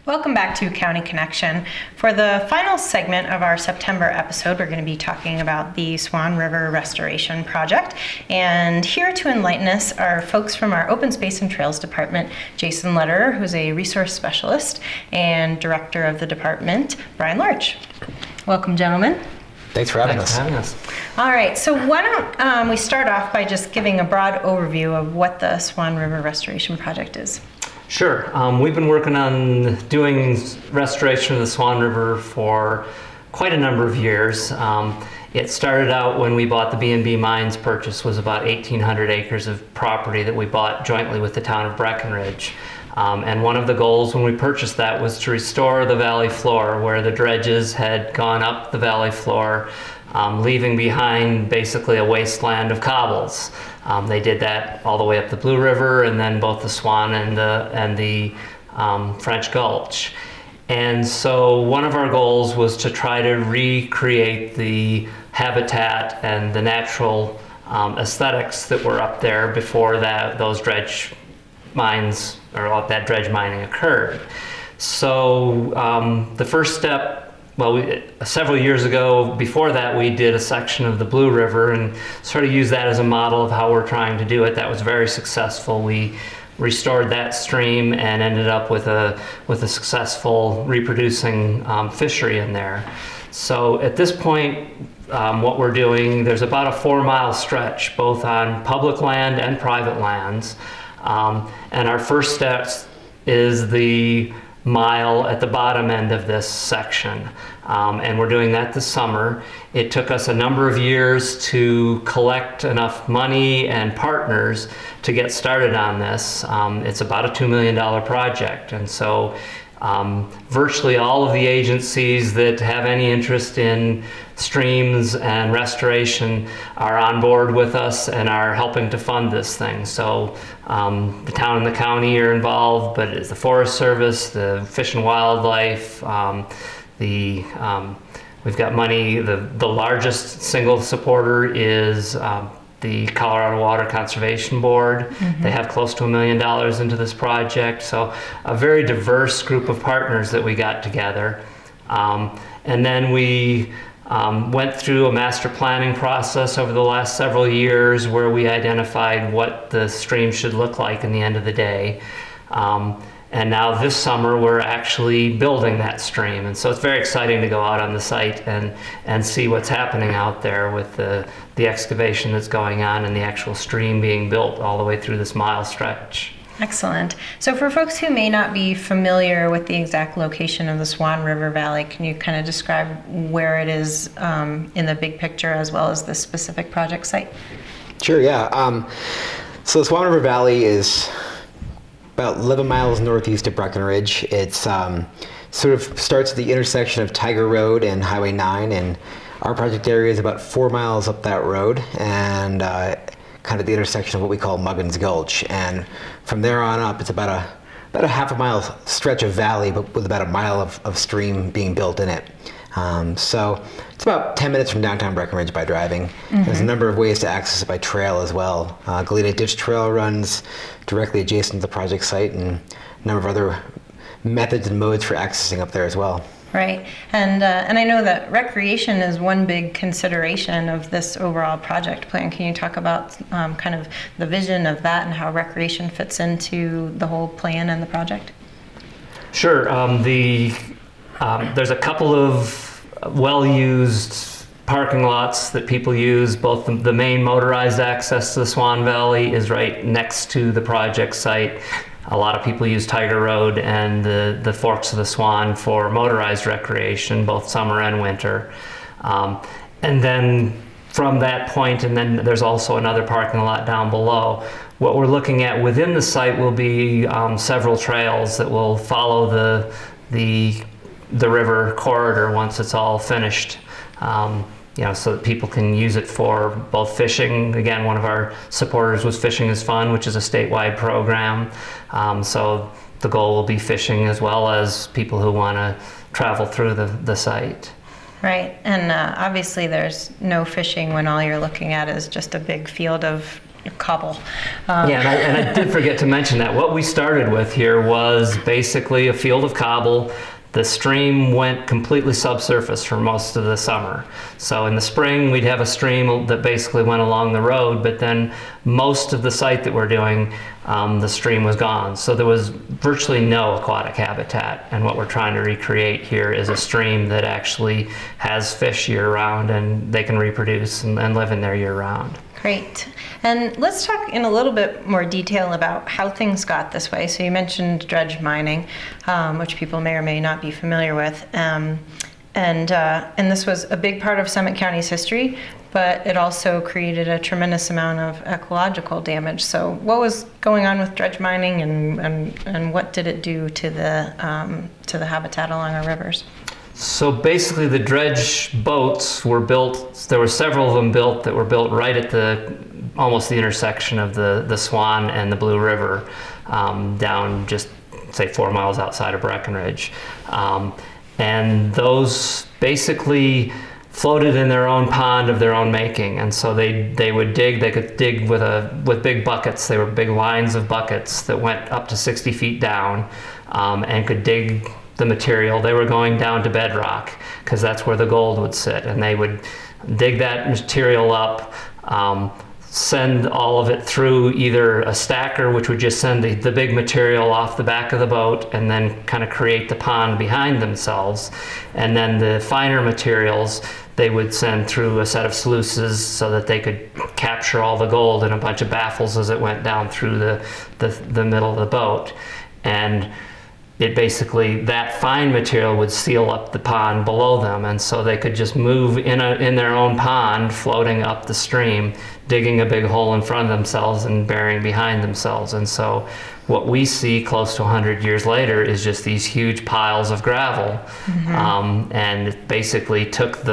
Welcome back to County Connection. For the final segment of our September episode, we're going to be talking about the Swan River Restoration Project. And here to enlighten us are folks from our Open Space and Trails Department, Jason Lederer, who's a resource specialist, and Director of the department, Brian Lorch. Welcome, gentlemen. Thanks for having us. All right, so why don't we start off by just giving a broad overview of what the Swan River Restoration Project is. Sure. We've been working on doing restoration of the Swan River for quite a number of years. It started out when we bought the B&B Mines purchase, was about 1,800 acres of property that we bought jointly with the town of Breckenridge. And one of the goals when we purchased that was to restore the valley floor where the dredges had gone up the valley floor, leaving behind basically a wasteland of cobbles. They did that all the way up the Blue River and then both the Swan and the French Gulch. And so one of our goals was to try to recreate the habitat and the natural aesthetics that were up there before those dredge mines or that dredge mining occurred. So the first step, several years ago, before that, we did a section of the Blue River and sort of used that as a model of how we're trying to do it. That was very successful. We restored that stream and ended up with a successful reproducing fishery in there. So at this point, what we're doing, there's about a 4-mile stretch, both on public land and private lands. And our first step is the mile at the bottom end of this section. And we're doing that this summer. It took us a number of years to collect enough money and partners to get started on this. It's about a $2 million project. And so virtually all of the agencies that have any interest in streams and restoration are on board with us and are helping to fund this thing. So the town and the county are involved, but it's the Forest Service, the Fish and Wildlife, we've got money. The largest single supporter is the Colorado Water Conservation Board. Mm-hmm. They have close to $1 million into this project. So a very diverse group of partners that we got together. And then we went through a master planning process over the last several years where we identified what the stream should look like in the end of the day. And now this summer we're actually building that stream. And so it's very exciting to go out on the site and see what's happening out there with the excavation that's going on and the actual stream being built all the way through this mile stretch. Excellent. So for folks who may not be familiar with the exact location of the Swan River Valley, can you kind of describe where it is in the big picture as well as the specific project site? Sure, yeah. So the Swan River Valley is about 11 miles northeast of Breckenridge. It's sort of starts at the intersection of Tiger Road and Highway 9, and our project area is about 4 miles up that road and kind of the intersection of what we call Muggins Gulch. And from there on up, it's about a half a mile stretch of valley, but with about a mile of stream being built in it. So it's about 10 minutes from downtown Breckenridge by driving. Mm-hmm. There's a number of ways to access it by trail as well. Galena Ditch Trail runs directly adjacent to the project site, and a number of other methods and modes for accessing up there as well. Right, and I know that recreation is one big consideration of this overall project plan. Can you talk about kind of the vision of that and how recreation fits into the whole plan and the project? Sure. There's a couple of well-used parking lots that people use. Both the main motorized access to the Swan Valley is right next to the project site. A lot of people use Tiger Road and the Forks of the Swan for motorized recreation, both summer and winter. And then from that point, and then there's also another parking lot down below. What we're looking at within the site will be several trails that will follow the river corridor once it's all finished. So that people can use it for both fishing. Again, one of our supporters was Fishing is Fun, which is a statewide program. So the goal will be fishing as well as people who want to travel through the site. Right, and obviously there's no fishing when all you're looking at is just a big field of cobble. Yeah, and I did forget to mention that what we started with here was basically a field of cobble. The stream went completely subsurface for most of the summer. So in the spring, we'd have a stream that basically went along the road, but then most of the site that we're doing, the stream was gone. So there was virtually no aquatic habitat. And what we're trying to recreate here is a stream that actually has fish year-round, and they can reproduce and live in there year-round. Great. And let's talk in a little bit more detail about how things got this way. So you mentioned dredge mining, which people may or may not be familiar with. And this was a big part of Summit County's history, but it also created a tremendous amount of ecological damage. So what was going on with dredge mining, and what did it do to the habitat along our rivers? So basically the dredge boats were built, there were several of them built that were built right at almost the intersection of the Swan and the Blue River, down just say 4 miles outside of Breckenridge. And those basically floated in their own pond of their own making. And so they could dig with big buckets. They were big lines of buckets that went up to 60 feet down, and could dig the material. They were going down to bedrock because that's where the gold would sit, and they would dig that material up, send all of it through either a stacker, which would just send the big material off the back of the boat and then kind of create the pond behind themselves, and then the finer materials they would send through a set of sluices so that they could capture all the gold in a bunch of baffles as it went down through the middle of the boat. And it basically, that fine material would seal up the pond below them, and so they could just move in their own pond, floating up the stream, digging a big hole in front of themselves and burying behind themselves. And so what we see close to 100 years later is just these huge piles of gravel. And it basically took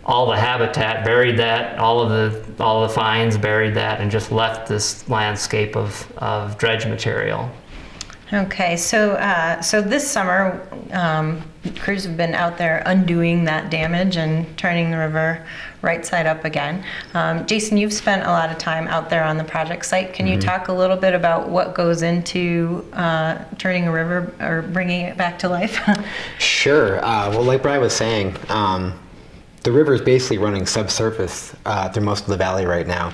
all the habitat, buried that, all the fines, buried that, and just left this landscape of dredge material. Okay, so this summer, crews have been out there undoing that damage and turning the river right side up again. Jason, you've spent a lot of time out there on the project site. Can you talk a little bit about what goes into turning a river or bringing it back to life? Sure. Well, like Brian was saying, the river is basically running subsurface through most of the valley right now.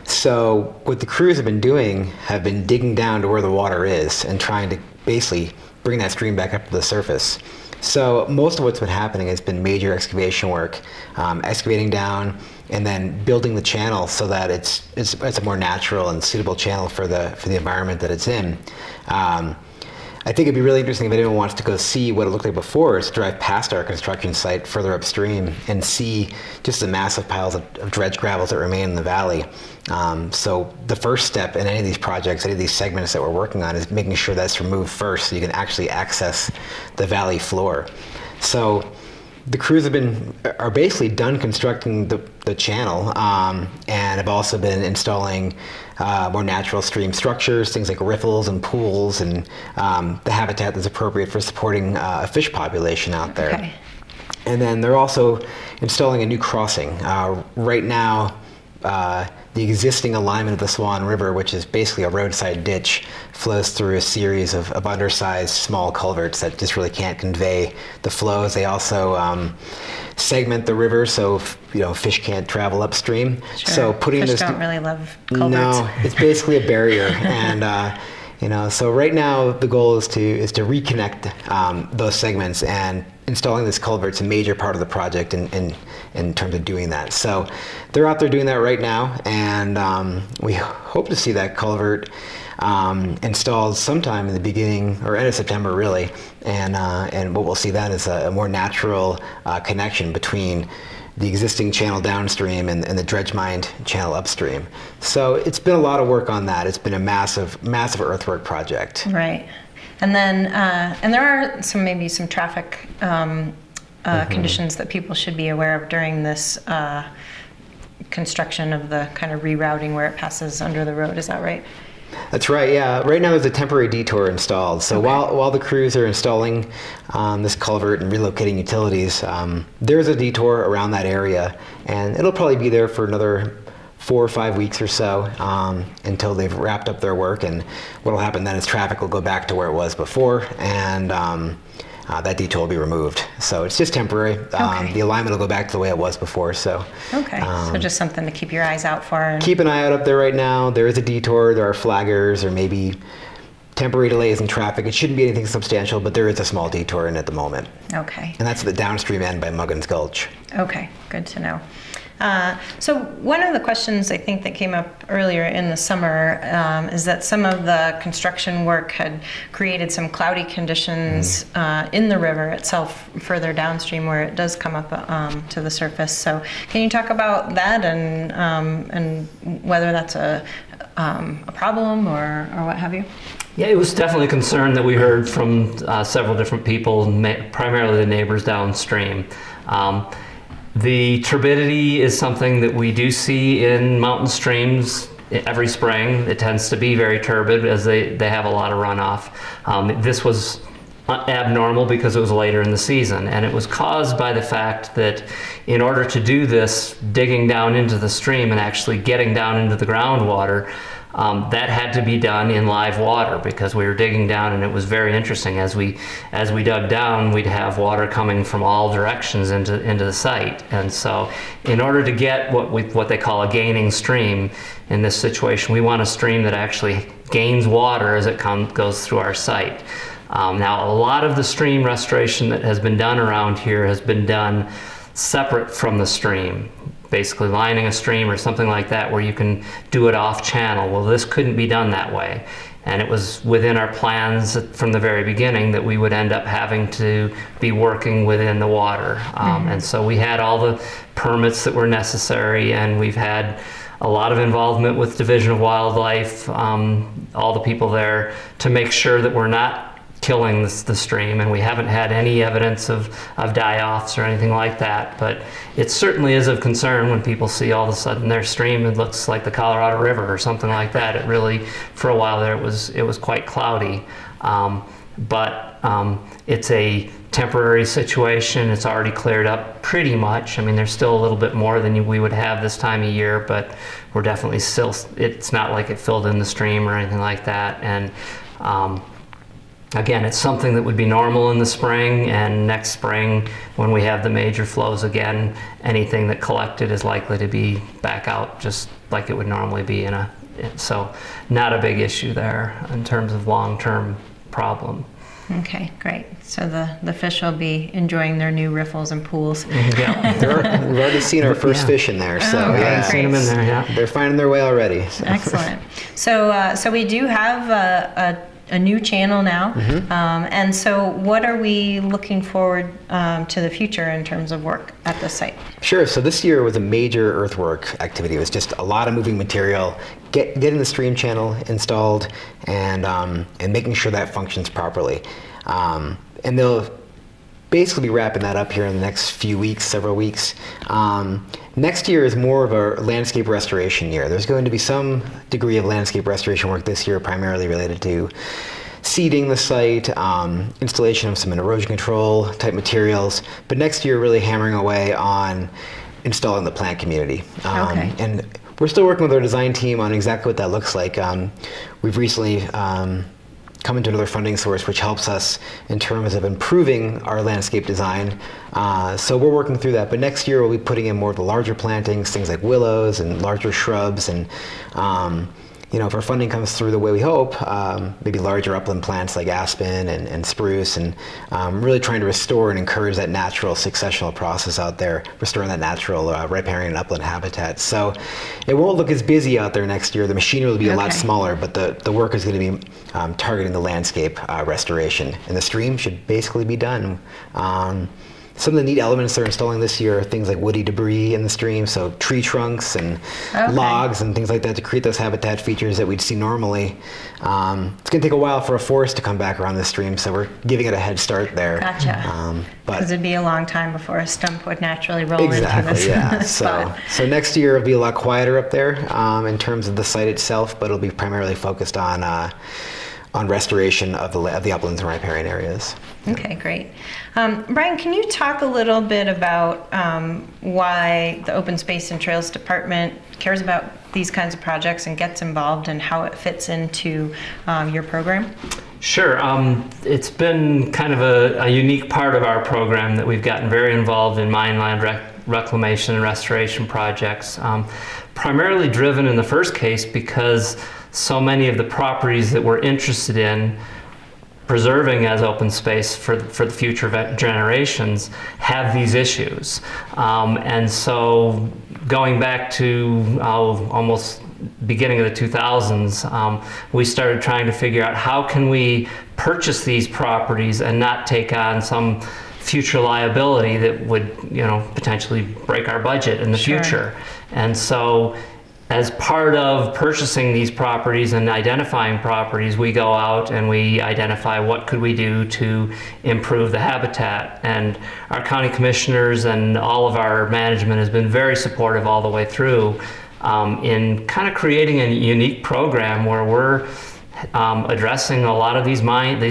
So what the crews have been doing have been digging down to where the water is and trying to basically bring that stream back up to the surface. So most of what's been happening has been major excavation work, excavating down and then building the channel so that it's a more natural and suitable channel for the environment that it's in. I think it'd be really interesting if anyone wants to go see what it looked like before, is to drive past our construction site further upstream and see just the massive piles of dredge gravels that remain in the valley. So the first step in any of these projects, any of these segments that we're working on, is making sure that's removed first so you can actually access the valley floor. So the crews are basically done constructing the channel, and have also been installing more natural stream structures, things like riffles and pools, and the habitat that's appropriate for supporting a fish population out there. Okay. And then they're also installing a new crossing. Right now, the existing alignment of the Swan River, which is basically a roadside ditch, flows through a series of undersized small culverts that just really can't convey the flows. They also segment the river so fish can't travel upstream. Sure. So putting Fish this don't really love culverts. No, it's basically a barrier, and so right now the goal is to reconnect those segments, and installing this culvert's a major part of the project in terms of doing that. So they're out there doing that right now, and we hope to see that culvert installed sometime in the beginning or end of September, really. And what we'll see then is a more natural connection between the existing channel downstream and the dredge mined channel upstream. So it's been a lot of work on that. It's been a massive earthwork project. Right. And then, and there are maybe some traffic conditions that people should be aware of during this construction of the kind of rerouting where it passes under the road. Is that right? That's right, yeah. Right now there's a temporary detour installed. So Okay. while the crews are installing this culvert and relocating utilities, there's a detour around that area, and it'll probably be there for another 4 or 5 weeks or so until they've wrapped up their work. And what will happen then is traffic will go back to where it was before, and that detour will be removed. So it's just temporary. Okay. The alignment will go back to the way it was before. So Okay, so just something to keep your eyes out for. And keep an eye out up there right now. There is a detour. There are flaggers, or maybe temporary delays in traffic. It shouldn't be anything substantial, but there is a small detour in at the moment. Okay. And that's the downstream end by Muggins Gulch. Okay, good to know. So one of the questions I think that came up earlier in the summer is that some of the construction work had created some cloudy conditions in the river itself further downstream where it does come up to the surface. So can you talk about that and whether that's a problem or what have you? Yeah, it was definitely a concern that we heard from several different people, primarily the neighbors downstream. The turbidity is something that we do see in mountain streams every spring. It tends to be very turbid as they have a lot of runoff. This was abnormal because it was later in the season, and it was caused by the fact that in order to do this, digging down into the stream and actually getting down into the groundwater, that had to be done in live water because we were digging down, and it was very interesting. As we dug down, we'd have water coming from all directions into the site, and so in order to get what they call a gaining stream in this situation, we want a stream that actually gains water as it goes through our site. Now, a lot of the stream restoration that has been done around here has been done separate from the stream, basically lining a stream or something like that where you can do it off channel. Well, this couldn't be done that way. And it was within our plans from the very beginning that we would end up having to be working within the water. And so we had all the permits that were necessary, and we've had a lot of involvement with Division of Wildlife, all the people there, to make sure that we're not killing the stream, and we haven't had any evidence of die-offs or anything like that. But it certainly is of concern when people see all of a sudden their stream, it looks like the Colorado River or something like that. It really, for a while there, it was quite cloudy. But it's a temporary situation. It's already cleared up pretty much. I mean, there's still a little bit more than we would have this time of year, but we're definitely still, it's not like it filled in the stream or anything like that. And again, it's something that would be normal in the spring, and next spring when we have the major flows again, anything that collected is likely to be back out just like it would normally be so not a big issue there in terms of long-term problem. Okay, great. So the fish will be enjoying their new riffles and pools. Yeah. We've already seen our first fish in there, so okay, yeah, great. Seen them in there, yeah. they're finding their way already. So. Excellent. So we do have a new channel now, and so what are we looking forward to the future in terms of work at the site? Sure. So this year was a major earthwork activity. It was just a lot of moving material, getting the stream channel installed, and making sure that functions properly. And they'll basically be wrapping that up here in the next few weeks, several weeks. Next year is more of a landscape restoration year. There's going to be some degree of landscape restoration work this year, primarily related to seeding the site, installation of some erosion control type materials. But next year, really hammering away on installing the plant community. Okay. And we're still working with our design team on exactly what that looks like. We've recently come into another funding source which helps us in terms of improving our landscape design. So we're working through that, but next year we'll be putting in more of the larger plantings, things like willows and larger shrubs, and if our funding comes through the way we hope, maybe larger upland plants like aspen and spruce, and really trying to restore and encourage that natural successional process out there, restoring that natural riparian and upland habitat. So it won't look as busy out there next year. The machinery will be a lot smaller, but the work is going to be targeting the landscape restoration, and the stream should basically be done. Some of the neat elements they're installing this year are things like woody debris in the stream, so tree trunks and logs and things like that to create those habitat features that we'd see normally. It's going to take a while for a forest to come back around the stream, so we're giving it a head start there. Gotcha. Because it'd be a long time before a stump would naturally roll into Exactly, this, yeah. this spot. So next year it'll be a lot quieter up there in terms of the site itself, but it'll be primarily focused on on restoration of the uplands and riparian areas. Okay, great. Brian, can you talk a little bit about why the Open Space and Trails Department cares about these kinds of projects and gets involved, and how it fits into your program? Sure. It's been kind of a unique part of our program that we've gotten very involved in mineland reclamation and restoration projects, primarily driven in the first case because so many of the properties that we're interested in preserving as open space for the future generations have these issues. And so going back to almost beginning of the 2000s, we started trying to figure out how can we purchase these properties and not take on some future liability that would, potentially break our budget in the future. And so as part of purchasing these properties and identifying properties, we go out and we identify what could we do to improve the habitat. And our county commissioners and all of our management has been very supportive all the way through in kind of creating a unique program where we're addressing a lot of these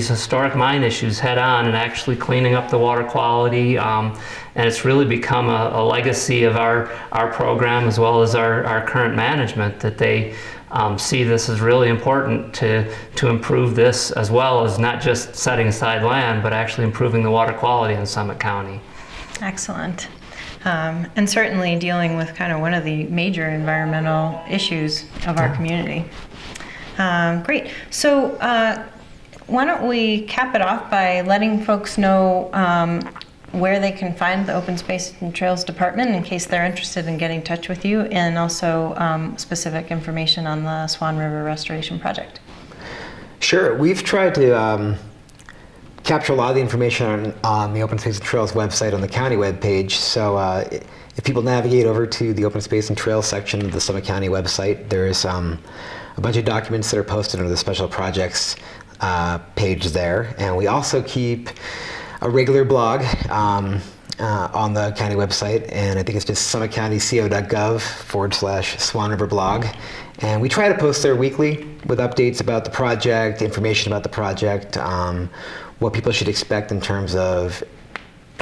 historic mine issues head on and actually cleaning up the water quality. And it's really become a legacy of our program as well as our current management, that they see this as really important to improve this, as well as not just setting aside land, but actually improving the water quality in Summit County. Excellent. And certainly dealing with kind of one of the major environmental issues of our community. Great. So why don't we cap it off by letting folks know where they can find the Open Space and Trails Department in case they're interested in getting in touch with you, and also specific information on the Swan River Restoration Project. Sure. We've tried to capture a lot of the information on the Open Space and Trails website on the county webpage. So if people navigate over to the Open Space and Trails section of the Summit County website, there's a bunch of documents that are posted under the special projects page there. And we also keep a regular blog on the county website, and I think it's just summitcountyco.gov/Swan River blog. And we try to post there weekly with updates about the project, information about the project, what people should expect in terms of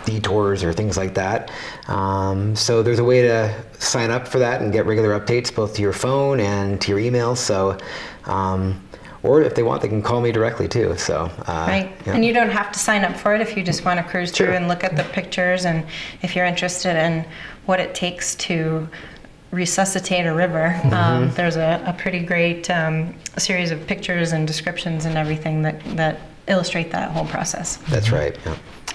detours or things like that. So there's a way to sign up for that and get regular updates both to your phone and to your email. So, or if they want, they can call me directly too. So right, yeah. And you don't have to sign up for it if you just want to cruise through and look at the pictures, and if you're interested in what it takes to resuscitate a river. There's a pretty great series of pictures and descriptions and everything that illustrate that whole process. That's right. Yeah.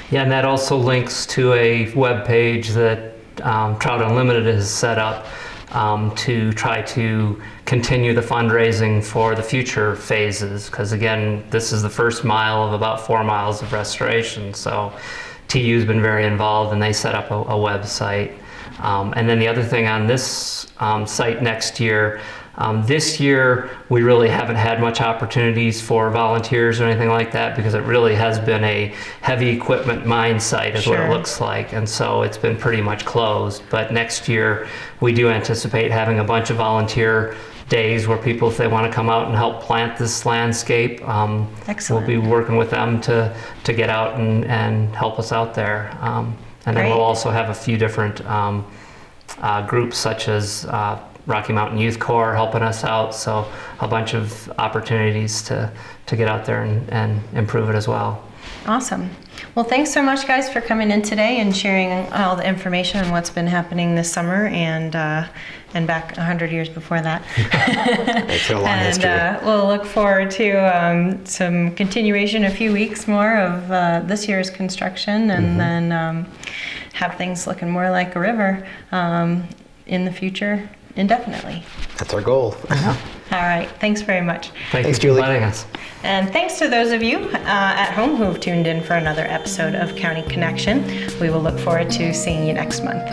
Yeah, and that also links to a web page that Trout Unlimited has set up to try to continue the fundraising for the future phases, because again, this is the first mile of about 4 miles of restoration. So TU's been very involved, and they set up a website. And then the other thing on this site next year, this year we really haven't had much opportunities for volunteers or anything like that, because it really has been a heavy equipment mine site is what it looks like, and so it's been pretty much closed. But next year we do anticipate having a bunch of volunteer days where people, if they want to come out and help plant this landscape, we'll be working with them to get out and help us out there. And then we'll also have a few different groups such as Rocky Mountain Youth Corps helping us out, so a bunch of opportunities to get out there and improve it as well. Awesome. Well, thanks so much, guys, for coming in today and sharing all the information on what's been happening this summer and back 100 years before that. It's a long history. We'll look forward to some continuation, a few weeks more of this year's construction, and then have things looking more like a river in the future indefinitely. That's our goal. All right. Thanks very much. Thanks, Julie. For inviting us. And thanks to those of you at home who have tuned in for another episode of County Connection. We will look forward to seeing you next month.